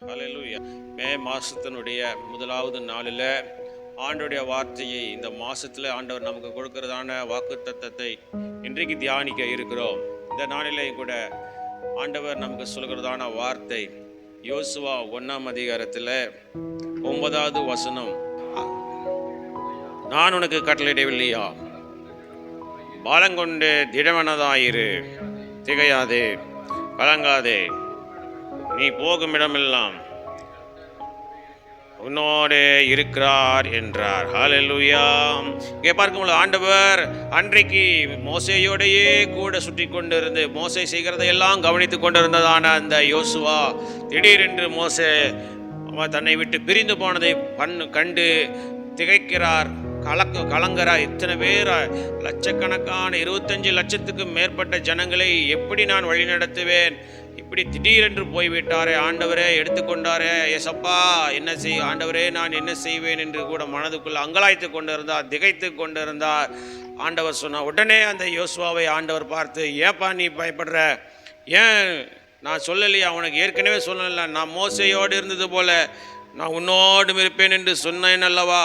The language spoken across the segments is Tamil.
ஹல்லேலூயா. மே மாதத்தினுடைய முதலாவது நாளில் ஆண்டவருடைய வார்த்தையை இந்த மாதத்தில் ஆண்டவர் நமக்கு கொடுக்கிறதான வாக்குத்தத்தத்தை இன்றைக்கு தியானிக்க இருக்கிறோம். இந்த நாளிலையும் கூட ஆண்டவர் நமக்கு சொல்கிறதான வார்த்தை யோசுவா 1ஆம் அதிகாரத்தில் 9வது வசனம். நான் உனக்கு கட்டளையிடவில்லையா? பாலங்கொண்டு திடமனதாயிரு, திகையாதே, கலங்காதே, நீ போகும் இடமெல்லாம் உன்னோடு இருக்கிறார் என்றார். ஹல்லேலூயா. இங்கே பார்க்கும்போது ஆண்டவர் அன்றைக்கு மோசேயோடையே கூட சுற்றி கொண்டிருந்து மோசே செய்கிறதையெல்லாம் கவனித்து கொண்டிருந்ததான அந்த யோசுவா திடீரென்று மோசே தன்னை விட்டு பிரிந்து போனதை கண்டு திகைக்கிறார், கலங்குறார். இத்தனை பேர், லட்சக்கணக்கான 25 லட்சத்துக்கு மேற்பட்ட ஜனங்களை எப்படி நான் வழி நடத்துவேன்? இப்படி திடீரென்று போய்விட்டாரே, ஆண்டவரே எடுத்துக்கொண்டாரே, ஏசப்பா என்ன செய் ஆண்டவரே, நான் என்ன செய்வேன் என்று கூட மனதுக்குள்ள அங்கலாய்த்து கொண்டிருந்தார், திகைத்து கொண்டிருந்தார். ஆண்டவர் சொன்னார். உடனே அந்த யோசுவாவை ஆண்டவர் பார்த்து, ஏப்பா நீ பயப்படுற? ஏன் நான் சொல்லலையா உனக்கு? ஏற்கனவே சொல்லல, நான் மோசையோடு இருந்தது போல நான் உன்னோடும் இருப்பேன் என்று சொன்னேன் அல்லவா?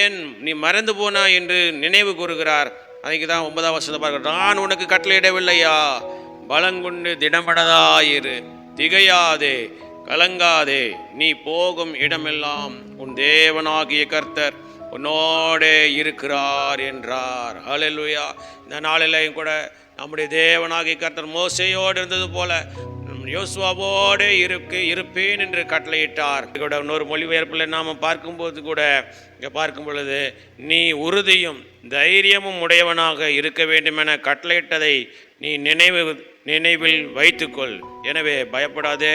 ஏன் நீ மறந்து போனா என்று நினைவு கூறுகிறார். அதுக்கு தான் 9ஆம் வசனத்தை பார்க்கிறோம். நான் உனக்கு கட்டளையிடவில்லையா? பலங்கொண்டு திடமனதாயிரு, திகையாதே, கலங்காதே, நீ போகும் இடமெல்லாம் உன் தேவனாகிய கர்த்தர் உன்னோடே இருக்கிறார் என்றார். ஹல்லேலூயா. இந்த நாளிலையும் கூட நம்முடைய தேவனாகிய கர்த்தர் மோசேயோடு இருந்தது போல யோசுவாவோடு இருப்பேன் என்று கட்டளையிட்டார். கூட இன்னொரு மொழிபெயர்ப்பில் நாம் பார்க்கும்போது கூட இங்கே பார்க்கும் பொழுது, நீ உறுதியும் தைரியமும் உடையவனாக இருக்க வேண்டும் என கட்டளையிட்டதை நீ நினைவில் வைத்துக்கொள். எனவே பயப்படாதே,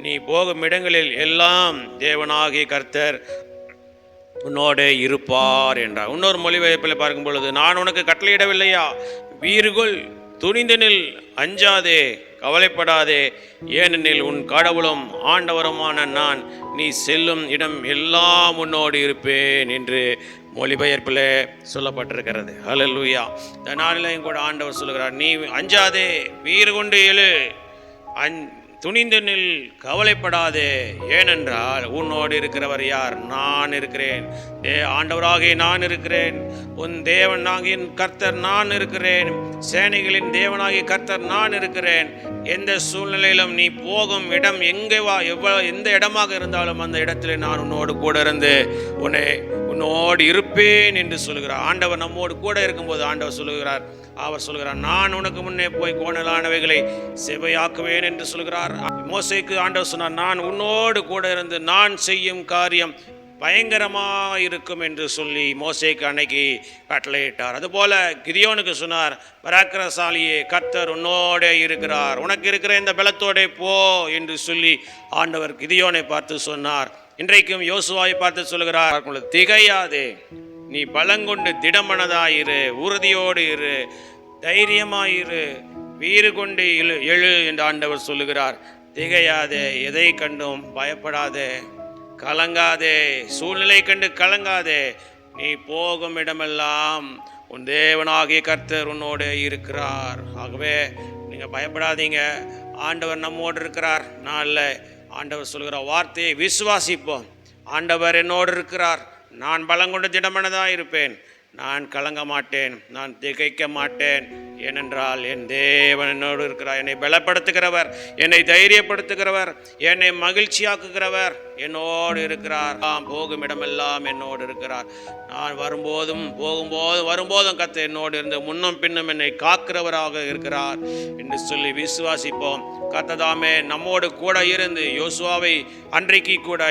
நீ போகும் இடங்களில் எல்லாம் தேவனாகிய கர்த்தர் உன்னோடே இருப்பார் என்றார். இன்னொரு மொழிபெயர்ப்பில் பார்க்கும் பொழுது, நான் உனக்கு கட்டளையிடவில்லையா? வீறுகொள், துணிந்தனில், அஞ்சாதே, கவலைப்படாதே, ஏனெனில் உன் கடவுளும் ஆண்டவருமான நான் நீ செல்லும் இடம் எல்லாம் உன்னோடு இருப்பேன் என்று மொழிபெயர்ப்பில் சொல்லப்பட்டிருக்கிறது. ஹல்லேலூயா. இந்த நாளிலையும் கூட ஆண்டவர் சொல்லுகிறார், நீ அஞ்சாதே, வீறு கொண்டு எழு, துணிந்து நில், கவலைப்படாதே. ஏனென்றால் உன்னோடு இருக்கிறவர் யார்? நான் இருக்கிறேன். ஆண்டவராகிய நான் இருக்கிறேன். உன் தேவனாகிய கர்த்தர் நான் இருக்கிறேன். சேனைகளின் தேவனாகிய கர்த்தர் நான் இருக்கிறேன். எந்த சூழ்நிலையிலும் நீ போகும் இடம் எந்த இடமாக இருந்தாலும் அந்த இடத்துல நான் உன்னோடு கூட இருந்து உன்னோடு இருப்பேன் என்று சொல்கிறார். ஆண்டவர் நம்மோடு கூட இருக்கும்போது ஆண்டவர் சொல்லுகிறார், அவர் சொல்கிறார், நான் உனக்கு முன்னே போய் கோணலானவைகளை செவையாக்குவேன் என்று சொல்கிறார். மோசேக்கு ஆண்டவர் சொன்னார், நான் உன்னோடு கூட இருந்து நான் செய்யும் காரியம் பயங்கரமாக இருக்கும் என்று சொல்லி மோசேக்கு அன்னைக்கு கட்டளையிட்டார். அதுபோல கிதியோனுக்கு சொன்னார், பராக்கிரமசாலியே, கர்த்தர் உன்னோடே இருக்கிறார், உனக்கு இருக்கிற இந்த பலத்தோடே போ என்று சொல்லி ஆண்டவர் கிதியோனை பார்த்து சொன்னார். இன்றைக்கும் யோசுவாவை பார்த்து சொல்கிறார், திகையாதே, நீ பலங்கொண்டு திடமனதாயிரு, உறுதியோடு இரு, தைரியமாயிரு, வீறு கொண்டு எழு என்று ஆண்டவர் சொல்லுகிறார். திகையாதே, எதை கண்டும் பயப்படாதே, கலங்காதே, சூழ்நிலை கண்டு கலங்காதே, நீ போகும் இடமெல்லாம் உன் தேவனாகிய கர்த்தர் உன்னோடு இருக்கிறார். ஆகவே நீங்கள் பயப்படாதீங்க, ஆண்டவர் நம்மோடு இருக்கிறார். நான் ஆண்டவர் சொல்கிற வார்த்தையை விசுவாசிப்போம். ஆண்டவர் என்னோடு இருக்கிறார், நான் பலங்கொண்டு திடமனதாக இருப்பேன், நான் கலங்க மாட்டேன், நான் திகைக்க மாட்டேன். ஏனென்றால் என் தேவன் என்னோடு இருக்கிறார். என்னை பலப்படுத்துகிறவர், என்னை தைரியப்படுத்துகிறவர், என்னை மகிழ்ச்சியாக்குகிறவர் என்னோடு இருக்கிறார். போகும் இடமெல்லாம் என்னோடு இருக்கிறார். நான் வரும்போதும் கர்த்தர் என்னோடு இருந்து முன்னும் பின்னும் என்னை காக்கிறவராக இருக்கிறார் என்று சொல்லி விசுவாசிப்போம். கர்த்தர் நம்மோடு கூட இருந்து யோசுவாவை அன்றைக்கு கூட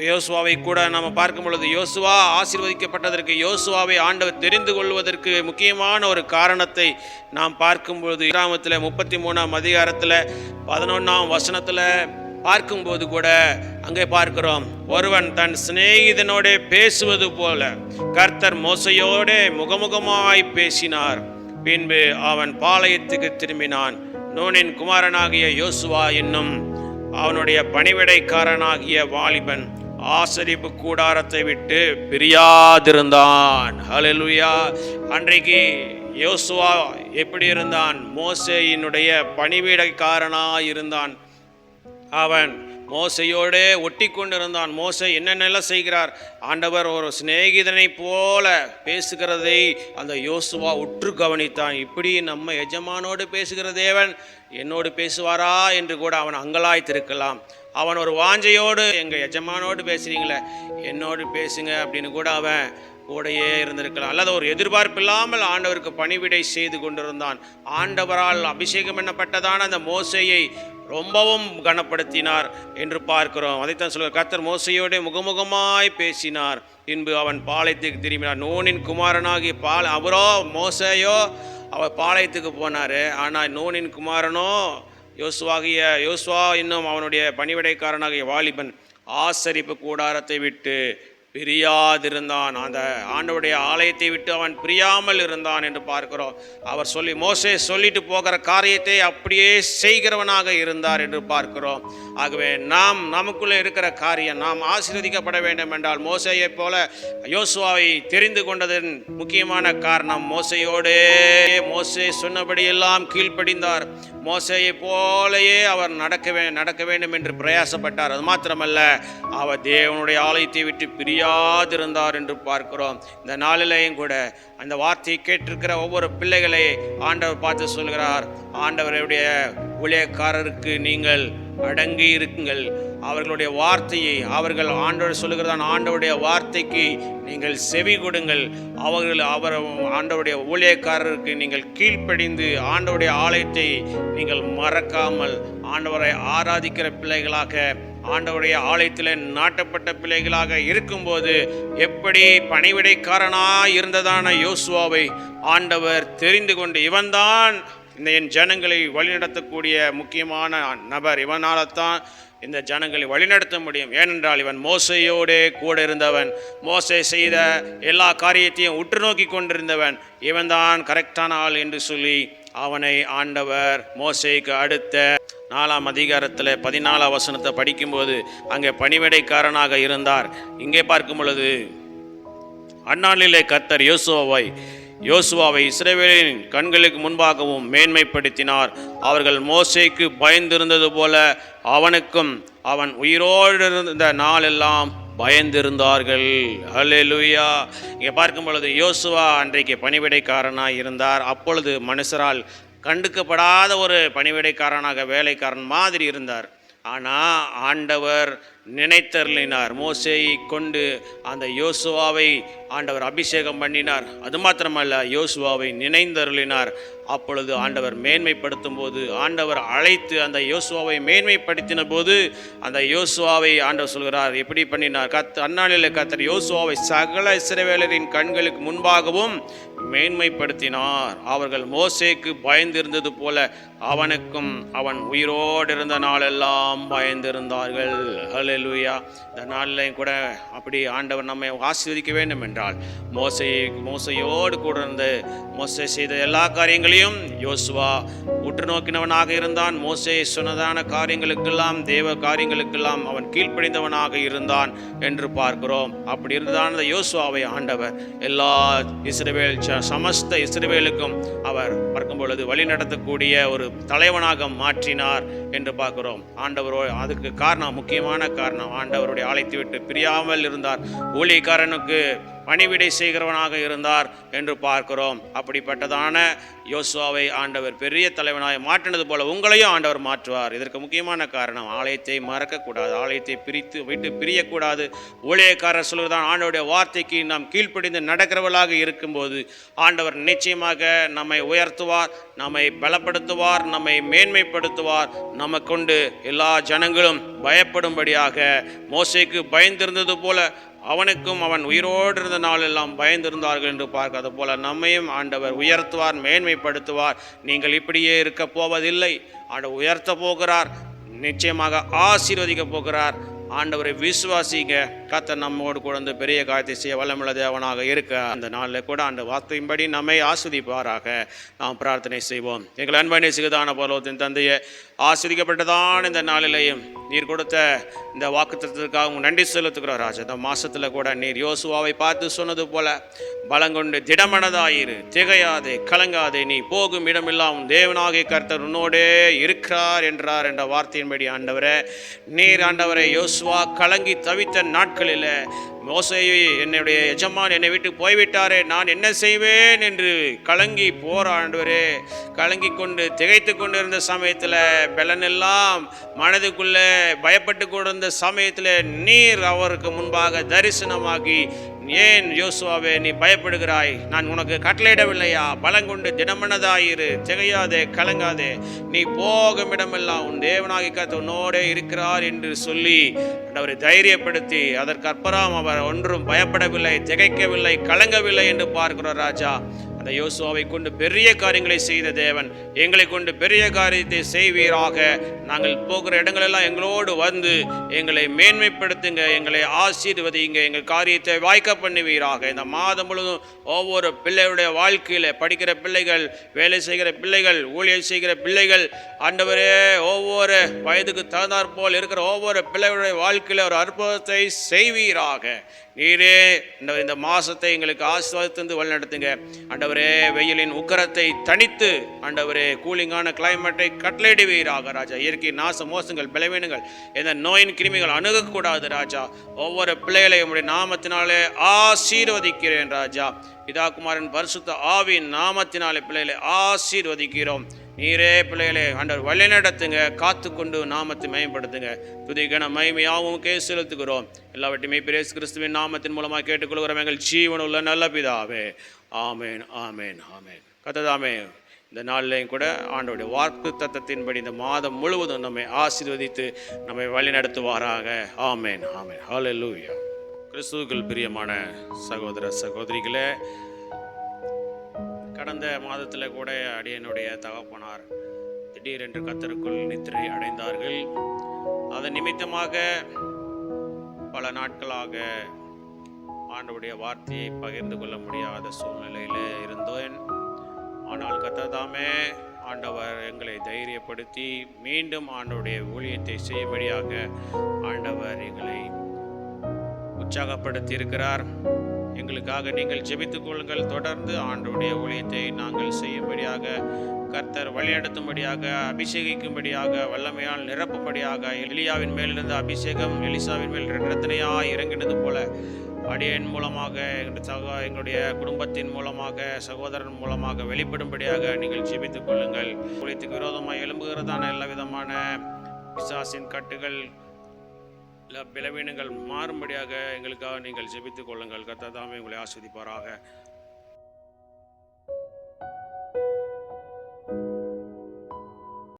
யோசுவாவை கூட நம்ம பார்க்கும் பொழுது, யோசுவா ஆசீர்வதிக்கப்பட்டதற்கு, யோசுவாவை ஆண்டவர் தெரிந்து கொள்வதற்கு முக்கியமான ஒரு காரணத்தை நாம் பார்க்கும்பொழுது, கிராமத்தில் 33ஆம் அதிகாரத்தில் 11ஆம் வசனத்தில் பார்க்கும்போது கூட அங்கே பார்க்கிறோம், ஒருவன் தன் சிநேகிதனோட பேசுவது போல கர்த்தர் மோசையோட முகமுகமாய் பேசினார். பின்பு அவன் பாளையத்துக்கு திரும்பினான். நூனின் குமாரனாகிய யோசுவா என்னும் அவனுடைய பணிவிடைக்காரனாகிய வாலிபன் ஆசரிப்பு கூடாரத்தை விட்டு பிரியாதிருந்தான். ஹல்லேலூயா. அன்றைக்கு யோசுவா எப்படி இருந்தான்? மோசேயினுடைய பணிவிடைக்காரனாய் இருந்தான். அவன் மோசையோடு ஒட்டி கொண்டிருந்தான். மோசை என்னென்னலாம் செய்கிறார், ஆண்டவர் ஒரு சிநேகிதனை போல பேசுகிறதை அந்த யோசுவா உற்று கவனித்தான். இப்படி நம்ம எஜமானோடு பேசுகிற தேவன் என்னோடு பேசுவாரா என்று கூட அவன் அங்கலாய்த்திருக்கலாம். அவன் ஒரு வாஞ்சையோடு எங்கள் எஜமானோடு பேசுகிறீங்களே, என்னோடு பேசுங்க அப்படின்னு கூட அவன் கூடையே இருந்திருக்கலாம். அல்லது ஒரு எதிர்பார்ப்பு இல்லாமல் ஆண்டவருக்கு பணிவிடை செய்து கொண்டிருந்தான். ஆண்டவரால் அபிஷேகம் பண்ணப்பட்டதான அந்த மோசையை ரொம்பவும் கனப்படுத்தினார் என்று பார்க்கிறோம். அதைத்தான் சொல்ல, கர்த்தர் மோசையோடு முகமுகமாய் பேசினார். பின்பு அவன் பாளையத்துக்கு திரும்பினார். நூனின் குமாரனாகிய அவரோ மோசையோ அவர் பாளையத்துக்கு போனார். ஆனால் நூனின் குமாரனோ யோசுவா இன்னும் அவனுடைய பணிவிடைக்காரனாகிய வாலிபன் ஆசரிப்பு கூடாரத்தை விட்டு பிரியாதிருந்தான். அந்த ஆண்டவருடைய ஆலயத்தை விட்டு அவன் பிரியாமல் இருந்தான் என்று பார்க்கிறோம். அவர் மோசே சொல்லிட்டு போகிற காரியத்தை அப்படியே செய்கிறவனாக இருந்தார் என்று பார்க்கிறோம். ஆகவே நமக்குள்ளே இருக்கிற காரியம் நாம் ஆசீர்வதிக்கப்பட வேண்டும் என்றால் மோசேயை போல யோசுவாவை தெரிந்து கொண்டதன் முக்கியமான காரணம் மோசே சொன்னபடியெல்லாம் கீழ்ப்படிந்தார். மோசேயை போலையே அவர் நடக்க வேண்டும் என்று பிரயாசப்பட்டார். அது மாத்திரமல்ல, அவர் தேவனுடைய ஆலயத்தை விட்டு பிரியாதிருந்தார் என்று பார்க்கிறோம். இந்த நாளிலேயும் கூட அந்த வார்த்தையை கேட்டிருக்கிற ஒவ்வொரு பிள்ளைகளை ஆண்டவர் பார்த்து சொல்கிறார், ஆண்டவருடைய ஊழியக்காரருக்கு நீங்கள் அடங்கி இருக்குங்கள். அவர்களுடைய வார்த்தையை அவர்கள் ஆண்டவர் சொல்லுகிறதான் ஆண்டவருடைய வார்த்தைக்கு நீங்கள் செவி கொடுங்கள். ஆண்டவருடைய ஊழியக்காரருக்கு நீங்கள் கீழ்ப்படிந்து ஆண்டவருடைய ஆலயத்தை நீங்கள் மறக்காமல் ஆண்டவரை ஆராதிக்கிற பிள்ளைகளாக, ஆண்டவருடைய ஆலயத்தில் நாட்டப்பட்ட பிள்ளைகளாக இருக்கும்போது எப்படி பணிவிடைக்காரனாய் இருந்ததான யோசுவாவை ஆண்டவர் தெரிந்து கொண்டு, இவன்தான் இந்த என் ஜனங்களை வழிநடத்தக்கூடிய முக்கியமான நபர், இவனால்தான் இந்த ஜனங்களை வழிநடத்த முடியும். ஏனென்றால் இவன் மோசையோடே கூட இருந்தவன், மோசே செய்த எல்லா காரியத்தையும் உற்று நோக்கி கொண்டிருந்தவன், இவன்தான் கரெக்டான ஆள் என்று சொல்லி அவனை ஆண்டவர் மோசேக்கு அடுத்த 4ஆம் அதிகாரத்தில் 14ஆம் வசனத்தை படிக்கும்போது அங்கே பணிவிடைக்காரனாக இருந்தார். இங்கே பார்க்கும் பொழுது, அந்நாளிலே கர்த்தர் யோசுவாவை இஸ்ரவேலின் கண்களுக்கு முன்பாகவும் மேன்மைப்படுத்தினார். அவர்கள் மோசேக்கு பயந்திருந்தது போல அவனுக்கும் அவன் உயிரோடு இருந்த நாளெல்லாம் பயந்திருந்தார்கள். ஹல்லேலூயா. இங்கே பார்க்கும் பொழுது யோசுவா அன்றைக்கு பணிவிடைக்காரனாக இருந்தார். அப்பொழுது மனுஷரால் கண்டுக்கப்படாத ஒரு பணிவிடைக்காரனாக, வேலைக்காரன் மாதிரி இருந்தார். ஆனால் ஆண்டவர் நினைத்தருளினார். மோசேயை கொண்டு அந்த யோசுவாவை ஆண்டவர் அபிஷேகம் பண்ணினார். அது மாத்திரமல்ல, யோசுவாவை நினைந்தருளினார். அப்பொழுது ஆண்டவர் மேன்மைப்படுத்தும் போது, ஆண்டவர் அழைத்து அந்த யோசுவாவை மேன்மைப்படுத்தின போது, அந்த யோசுவாவை ஆண்டவர் சொல்கிறார் எப்படி பண்ணினார். அந்நாளில் கர்த்தர் யோசுவாவை சகல இஸ்ரவேலரின் கண்களுக்கு முன்பாகவும் மேன்மைப்படுத்தினார். அவர்கள் மோசேக்கு பயந்திருந்தது போல அவனுக்கும் அவன் உயிரோடு இருந்த நாளெல்லாம் பயந்திருந்தார்கள். ஹல்லேலூயா. இந்த நாளிலையும் கூட அப்படி ஆண்டவர் நம்மை ஆசீர்வதிக்க வேண்டும் என்றால் மோசையோடு கூட இருந்து மோசே செய்த எல்லா காரியங்களையும் யோசுவா உற்று நோக்கினவனாக இருந்தான். மோசே சொன்னதான காரியங்களுக்கெல்லாம், தேவ காரியங்களுக்கெல்லாம் அவன் கீழ்ப்படிந்தவனாக இருந்தான் என்று பார்க்கிறோம். அப்படி இருந்ததான அந்த யோசுவாவை ஆண்டவர் எல்லா சமஸ்த இஸ்ரவேலுக்கும் அவர் பார்க்கும் பொழுது வழி நடத்தக்கூடிய ஒரு தலைவனாக மாற்றினார் என்று பார்க்கிறோம். ஆண்டவரோ அதுக்கு காரணம், முக்கியமான காரணம், ஆண்டவருடைய ஆலயத்தை விட்டு பிரியாமல் இருந்தார். ஊழியக்காரனுக்கு பணிவிடை செய்கிறவனாக இருந்தார் என்று பார்க்கிறோம். அப்படிப்பட்டதான யோசுவாவை ஆண்டவர் பெரிய தலைவனாக மாற்றினது போல உங்களையும் ஆண்டவர் மாற்றுவார். இதற்கு முக்கியமான காரணம், ஆலயத்தை மறக்கக்கூடாது, ஆலயத்தை விட்டு பிரியக்கூடாது. ஊழியக்காரர் சொல்வதுதான் ஆண்டவருடைய வார்த்தைக்கு நாம் கீழ்ப்படிந்து நடக்கிறவர்களாக இருக்கும்போது ஆண்டவர் நிச்சயமாக நம்மை உயர்த்துவார், நம்மை பலப்படுத்துவார், நம்மை மேன்மைப்படுத்துவார். நம்ம கொண்டு எல்லா ஜனங்களும் பயப்படும்படியாக மோசேக்கு பயந்திருந்தது போல அவனுக்கும் அவன் உயிரோடு இருந்த நாளெல்லாம் பயந்திருந்தார்கள் என்று பார்க்காத போல நம்மையும் ஆண்டவர் உயர்த்துவார், மேன்மைப்படுத்துவார். நீங்கள் இப்படியே இருக்க போவதில்லை. ஆண்டவர் உயர்த்த போகிறார், நிச்சயமாக ஆசீர்வதிக்க போகிறார். ஆண்டவரை விசுவாசிங்க. கர்த்தர் நம்மோடு கூட வந்து பெரிய காரியத்தை செய்ய வல்லமுள்ள தேவனாக இருக்க அந்த நாளில் கூட அந்த வார்த்தையின்படி நம்மை ஆஸ்வதிப்பாராக. நாம் பிரார்த்தனை செய்வோம். எங்கள் அன்பை நேசிக்கிறதான பரலோகத்தின் தந்தையே, ஆசீர்வதிக்கப்பட்டதான இந்த நாளிலேயும் நீர் கொடுத்த இந்த வாக்குத்தத்தத்திற்காக நன்றி செலுத்துகிறோம் ராஜா. இந்த மாசத்துல கூட நீர் யோசுவாவை பார்த்து சொன்னது போல பலங்கொண்டு திடமனதாயிரு, திகையாதே, கலங்காதே, நீ போகும் இடமெல்லாம் தேவனாகிய கர்த்தர் உன்னோடே இருக்கிறார் என்றார் என்ற வார்த்தையின்படி ஆண்டவரே, நீர் ஆண்டவரை யோசுவா கலங்கி தவித்த நாட்களில் மோசேயை என்னுடைய எஜமான் என்னை விட்டு போய்விட்டாரே, நான் என்ன செய்வேன் என்று கலங்கி போற ஆண்டவரே, கலங்கி கொண்டு திகைத்து கொண்டு இருந்த சமயத்தில் பலனெல்லாம் மனதுக்குள்ளே பயப்பட்டு கொண்டிருந்த சமயத்தில் நீர் அவருக்கு முன்பாக தரிசனமாகி, ஏன் யோசுவாவே நீ பயப்படுகிறாய், நான் உனக்கு கட்டளையிடவில்லையா, பலங்கொண்டு திடமனதாயிரு, திகையாதே, கலங்காதே, நீ போகும் இடமெல்லாம் உன் தேவனாகிய கர்த்தர் உன்னோடே இருக்கிறார் என்று சொல்லி அவரை தைரியப்படுத்தி, அதற்கு அப்புறம் அவர் ஒன்றும் பயப்படவில்லை, திகைக்கவில்லை, கலங்கவில்லை என்று பார்க்கிறோம் ராஜா. அந்த யோசுவாவை கொண்டு பெரிய காரியங்களை செய்த தேவன் எங்களை கொண்டு பெரிய காரியத்தை செய்வீராக. நாங்கள் போகிற இடங்களெல்லாம் எங்களோடு வந்து எங்களை மேன்மைப்படுத்துங்க, எங்களை ஆசீர்வதிங்க, எங்கள் காரியத்தை வாய்க்க பண்ணுவீராக. இந்த மாதம் முழுவதும் ஒவ்வொரு பிள்ளைகளுடைய வாழ்க்கையில் படிக்கிற பிள்ளைகள், வேலை செய்கிற பிள்ளைகள், ஊழியர் செய்கிற பிள்ளைகள், ஆண்டவரே ஒவ்வொரு வயதுக்கு தகுந்தாற்போல் இருக்கிற ஒவ்வொரு பிள்ளைகளுடைய வாழ்க்கையில் ஒரு அற்புதத்தை செய்வீராக. நீரே இந்த மாசத்தை எங்களுக்கு ஆசீர்வாதத்திலிருந்து வழிநடத்துங்க ஆண்டவரே. வெயிலின் உக்கரத்தை தனித்து ஆண்டவரே கூலிங்கான கிளைமேட்டை கட்டளையிடுவீராக ராஜா. இயற்கை நாச மோசங்கள், பலவீனங்கள், எந்த நோயின் கிருமிகள் அணுகக்கூடாது ராஜா. ஒவ்வொரு பிள்ளைகளையும் உடைய நாமத்தினாலே ஆசீர்வதிக்கிறேன் ராஜா. பிதா குமாரன் பரிசுத்த ஆவியின் நாமத்தினாலே பிள்ளைகளை ஆசீர்வதிக்கிறோம். நீரே பிள்ளைகளே ஆண்டவர் வழி நடத்துங்க, காத்து கொண்டு நாமத்தை மயம்படுத்துங்க. துதிகன மகிமையாகவும் செலுத்துகிறோம். எல்லாவற்றையுமே இயேசு கிறிஸ்துவின் நாமத்தின் மூலமாக கேட்டுக்கொள்கிறோம் எங்கள் ஜீவனுள்ள நல்ல பிதாவே. ஆமேன், ஆமேன், ஆமேன். கர்த்ததாமே இந்த நாளிலையும் கூட ஆண்டவருடைய வாக்கு தத்தத்தின்படி இந்த மாதம் முழுவதும் நம்மை ஆசீர்வதித்து நம்மை வழி நடத்துவாராக. ஆமேன், ஆமேன். ஹல்லேலூயா. கிறிஸ்துவுக்குள் பிரியமான சகோதர சகோதரிகளே, கடந்த மாதத்தில் கூட அடியனுடைய தகப்பனார் திடீரென்று கர்த்தருக்குள் நித்திரை அடைந்தார்கள். அதன் நிமித்தமாக பல நாட்களாக ஆண்டவருடைய வார்த்தையை பகிர்ந்து கொள்ள முடியாத சூழ்நிலையில் இருந்தேன். ஆனால் கர்த்தர் ஆண்டவர் எங்களை தைரியப்படுத்தி மீண்டும் ஆண்டவருடைய ஊழியத்தை செய்யும்படியாக ஆண்டவர் எங்களை உற்சாகப்படுத்தி இருக்கிறார். எங்களுக்காக நீங்கள் ஜெபித்துக் கொள்ளுங்கள். தொடர்ந்து ஆண்டவருடைய ஊழியத்தை நாங்கள் செய்யும்படியாக, கர்த்தர் வழிநடத்தும்படியாக, அபிஷேகிக்கும்படியாக, வல்லமையால் நிரப்பும்படியாக, எலியாவின் மேலிருந்த அபிஷேகம் எலிசாவின் மேல் இரத்தனையாய் இறங்கினது போல அடியன் மூலமாக எங்களுடைய குடும்பத்தின் மூலமாக, சகோதரன் மூலமாக வெளிப்படும்படியாக நீங்கள் ஜெபித்துக் கொள்ளுங்கள். ஊழியத்துக்கு விரோதமாக எழும்புகிறதான எல்லா விதமான பிசாசின் கட்டுகள், பலவீனங்கள் மாறும்படியாக எங்களுக்காக நீங்கள் ஜெபித்துக் கொள்ளுங்கள். கர்த்தர் தாமே உங்களை ஆசீர்வதிப்பாராக.